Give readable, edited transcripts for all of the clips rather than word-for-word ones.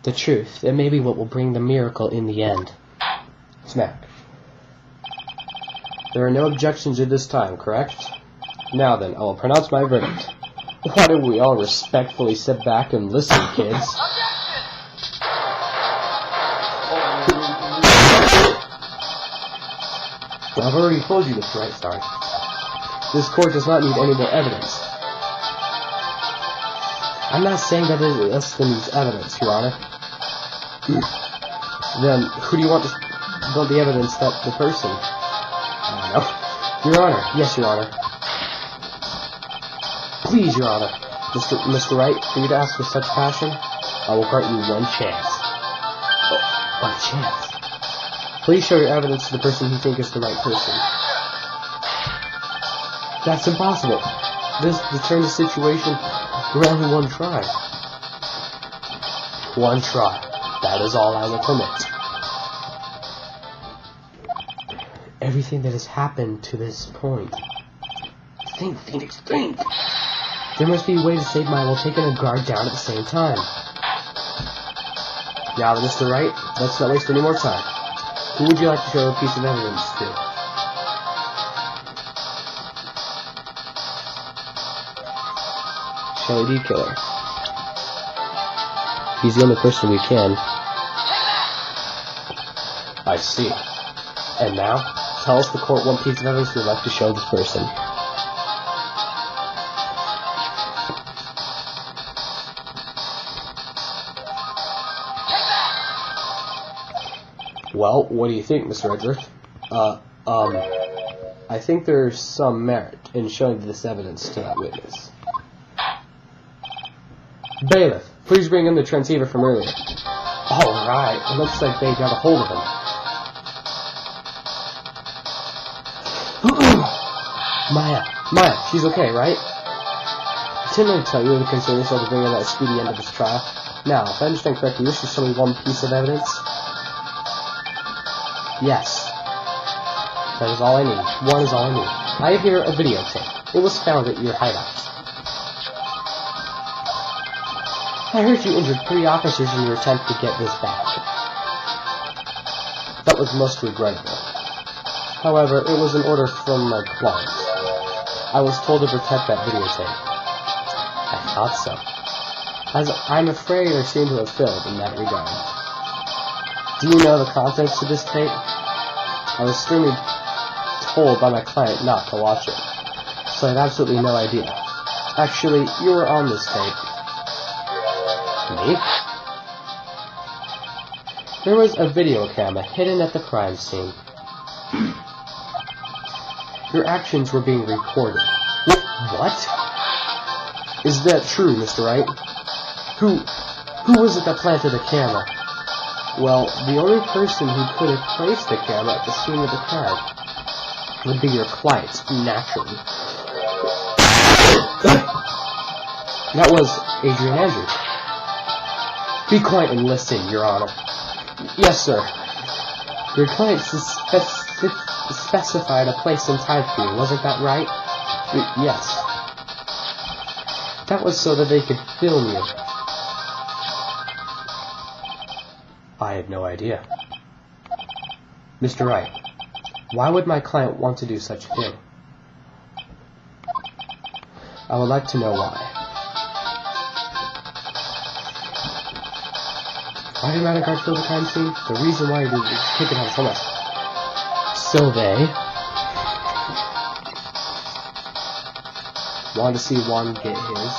The truth. It may be what will bring the miracle in the end. Smack. There are no objections at this time, correct? Now then, I will pronounce my verdict. Why don't we all respectfully sit back and listen, kids? I've already told you, Mr. Wright, sorry. This court does not need any more evidence. I'm not saying that it needs evidence, Your Honor. Then, who do you want the evidence that the person? I don't know. Your Honor. Yes, Your Honor. Please, Your Honor. Mr. Wright, for you to ask with such passion, I will grant you one chance. Oh, one chance? Please show your evidence to the person you think is the right person. That's impossible. This turns the situation around in one try. One try. That is all I will permit. Everything that has happened to this point. Think, Phoenix, think! There must be a way to save my while taking a guard down at the same time. Now then, Mr. Wright, let's not waste any more time. Who would you like to show a piece of evidence to? LED killer. He's the only person we can. I see. And now, tell us the court one piece of evidence you'd like to show this person. Well, what do you think, Mr. Edgeworth? I think there's some merit in showing this evidence to that witness. Bailiff, please bring in the transceiver from earlier. Alright, it looks like they got a hold of him. Maya, she's okay, right? Didn't I tell you to concern yourself with bringing that speedy end of this trial? Now, if I understand correctly, you wish to show me one piece of evidence? Yes. That is all I need. One is all I need. I have here a videotape. It was found at your hideout. I heard you injured 3 officers in your attempt to get this back. That was most regrettable. However, it was an order from my client. I was told to protect that videotape. I thought so. As I'm afraid I seem to have failed in that regard. Do you know the contents of this tape? I was sternly told by my client not to watch it, so I had absolutely no idea. Actually, you were on this tape. Me? There was a video camera hidden at the crime scene. Your actions were being recorded. What? Is that true, Mr. Wright? Who was it that planted the camera? Well, the only person who could have placed the camera at the scene of the crime would be your client, naturally. That was Adrian Andrews. Be quiet and listen, Your Honor. Yes, sir. Your client specified a place and time for you, wasn't that right? Yes. That was so that they could film you. I had no idea. Mr. Wright, why would my client want to do such a thing? I would like to know why. Why did Madam Guard fill the crime scene? The reason why he did is take it out from us. Sylvie wanted to see Juan get his.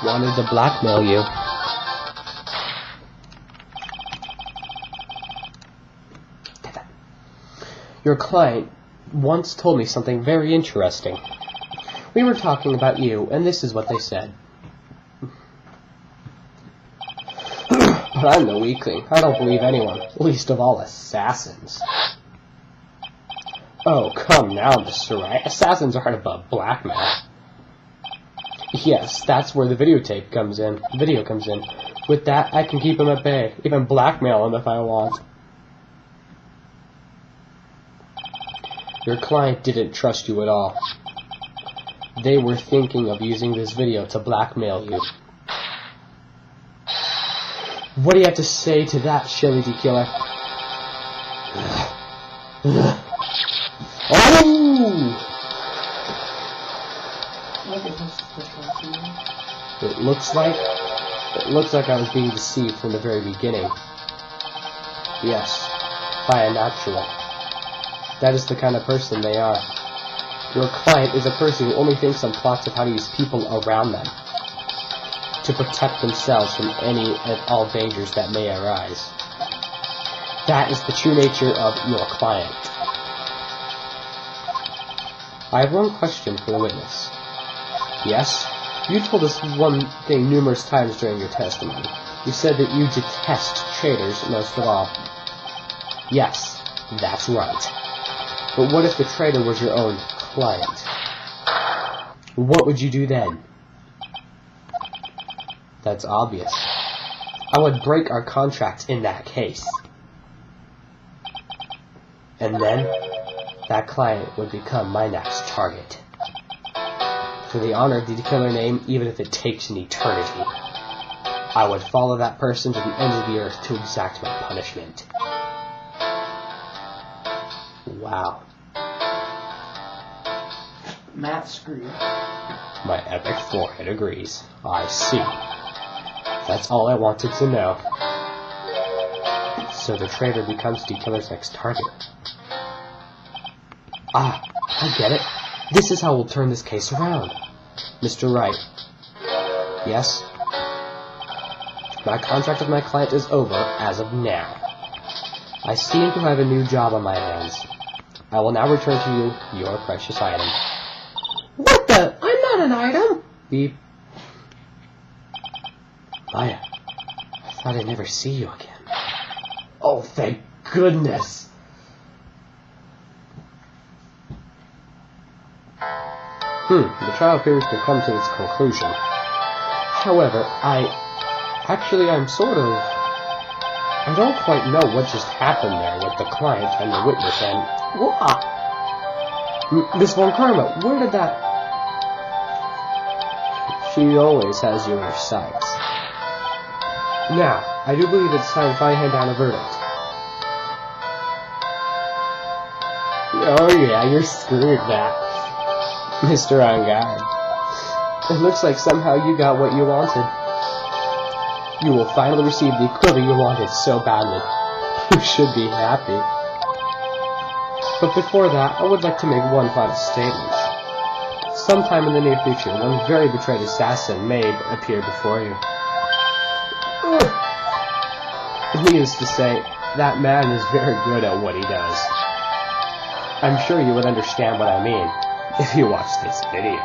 Wanted to blackmail you. Your client once told me something very interesting. We were talking about you, and this is what they said. But I'm no weakling. I don't believe anyone, least of all assassins. Oh, come now, Mr. Wright. Assassins aren't above blackmail. Yes, that's where the videotape comes in. Video comes in. With that, I can keep him at bay. Even blackmail him if I want. Your client didn't trust you at all. They were thinking of using this video to blackmail you. What do you have to say to that, Chili killer? Oh! It looks like I was being deceived from the very beginning. Yes, by a natural. That is the kind of person they are. Your client is a person who only thinks on plots of how to use people around them to protect themselves from any and all dangers that may arise. That is the true nature of your client. I have one question for the witness. Yes? You told us one thing numerous times during your testimony. You said that you detest traitors most of all. Yes, that's right. But what if the traitor was your own client? What would you do then? That's obvious. I would break our contract in that case. And then, that client would become my next target. For the honor of the killer name, even if it takes an eternity, I would follow that person to the ends of the earth to exact my punishment. Wow. Matt screwed. My epic forehead agrees. I see. That's all I wanted to know. So the traitor becomes the killer's next target. Ah, I get it. This is how we'll turn this case around. Mr. Wright. Yes? My contract with my client is over as of now. I seem to have a new job on my hands. I will now return to you your precious item. What the? I'm not an item! Beep. Maya, I thought I'd never see you again. Oh, thank goodness. The trial appears to come to its conclusion. However, I don't quite know what just happened there with the client and the witness and... What? Miss Von Karma, where did that... She always has you in her sights. Now, I do believe it's time if I hand down a verdict. Oh yeah, you're screwed, Matt. Mr. On Guard. It looks like somehow you got what you wanted. You will finally receive the equivalent you wanted so badly. You should be happy. But before that, I would like to make one final statement. Sometime in the near future, one very betrayed assassin may appear before you. Needless to say, that man is very good at what he does. I'm sure you would understand what I mean if you watch this video.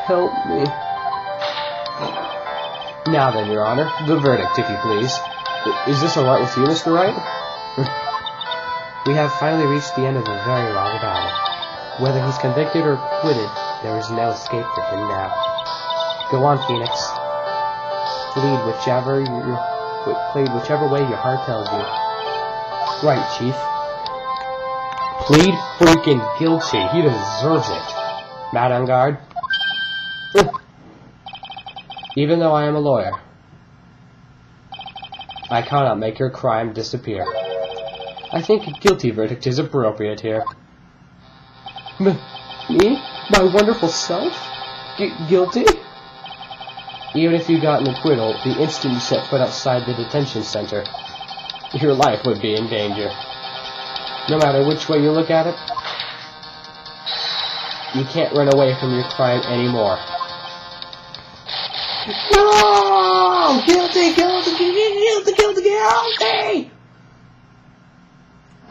Help me. Now then, Your Honor, the verdict, if you please. Is this alright with you, Mr. Wright? We have finally reached the end of a very long battle. Whether he's convicted or acquitted, there is no escape for him now. Go on, Phoenix. Plead whichever way your heart tells you. Right, Chief. Plead freaking guilty. He deserves it. Matt on guard. Even though I am a lawyer, I cannot make your crime disappear. I think a guilty verdict is appropriate here. Me? My wonderful self? Guilty? Even if you got an acquittal, the instant you set foot outside the detention center, your life would be in danger. No matter which way you look at it, you can't run away from your crime anymore. No! Guilty, guilty, guilty, guilty, guilty!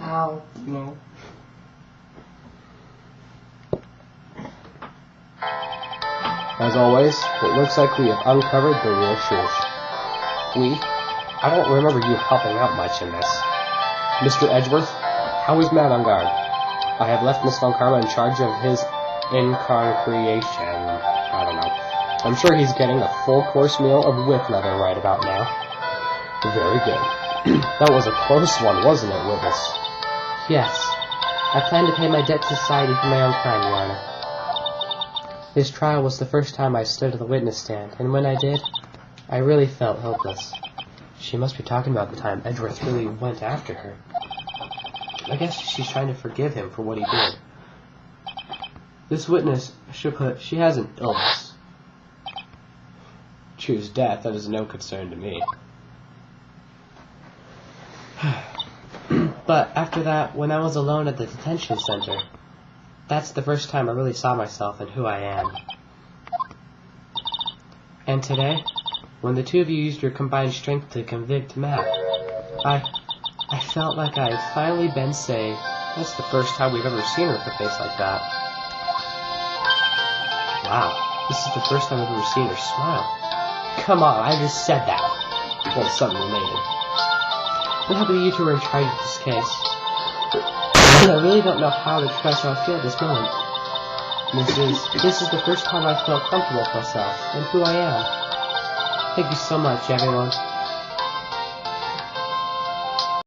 Ow, no. As always, it looks like we have uncovered the real truth. I don't remember you helping out much in this. Mr. Edgeworth, how is Matt on guard? I have left Miss Von Karma in charge of his incarceration. I don't know. I'm sure he's getting a full course meal of whip leather right about now. Very good. That was a close one, wasn't it, witness? Yes. I plan to pay my debt to society for my own crime, Your Honor. This trial was the first time I stood at the witness stand, and when I did, I really felt hopeless. She must be talking about the time Edgeworth really went after her. I guess she's trying to forgive him for what he did. This witness should put, she has an illness. Choose death, that is no concern to me. But after that, when I was alone at the detention center, that's the first time I really saw myself and who I am. And today, when the two of you used your combined strength to convict Matt, I felt like I had finally been saved. That's the first time we've ever seen her with a face like that. Wow, this is the first time I've ever seen her smile. Come on, I just said that. Well, something related. I'm happy you two are in charge of this case. I really don't know how to express how I feel at this moment. This is the first time I felt comfortable with myself and who I am. Thank you so much, everyone.